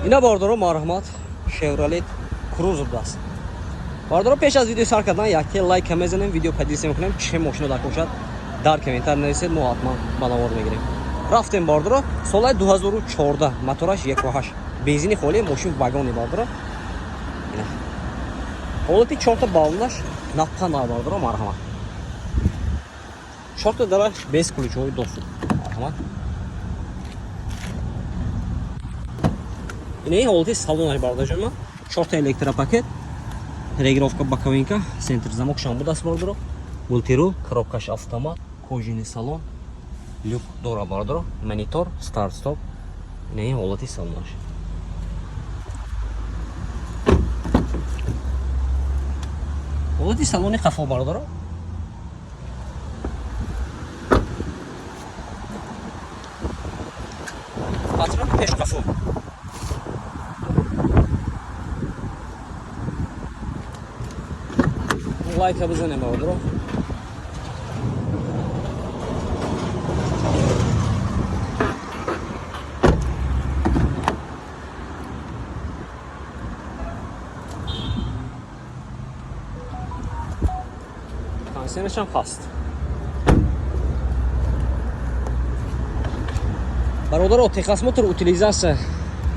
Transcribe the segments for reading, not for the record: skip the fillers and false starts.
اینا باردارو مرحمت شevrolet Cruze است. باردارو پیش از ویدیو سر کردن یک لایک هم بزنیم، ویدیو پدیسی میکنیم چه ماشین در باشد در کامنتر نویسید، ما حتما برآورد میگیریم. رفتیم باردارو سال 2014 موتورش 1.8 بنزین خالی ماشین واگونی باردارو. اینا حالتی چهار балонаш напқан باردارو مرحمت. چهار تا درش 20 ключовой доступ. مرحمت. اینا حالتی салонаш باردارو. 4 تا электропакет, регулировка боковинка, центр замок, шамбуд аст باردارو. Мультирул, коробкаш автомат, кожаный салон, люк дора باردارو, монитор, старт стоп. اینا حالتی салонаш. حالتی салони қафо باردارو. патрон пеш қафо. лайк бизанем باردارو. Konservenisch am Fast. Бародаро, техосмотр утилизация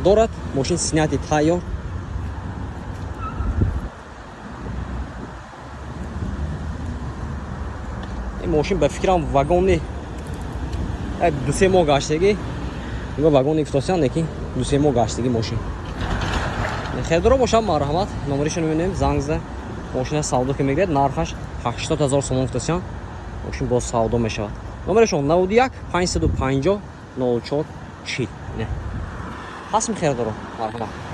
дорад, машин снятый тайор. این ماشین به فکرم واگونی 2-3 ماه گشتگی میگه واگون افتاسیان نکی 2-3 ماه گشتگی ماشین. خیر دارو باشم مرحمت نمرشون میبینیم زنگ زده ماشین سودا که میگیرد نرخش 80000 сомон افتاسیان ماشین باز سودا میشود. نمرشون 91 550 04 40 نه. هست خیر دارو مرحمت.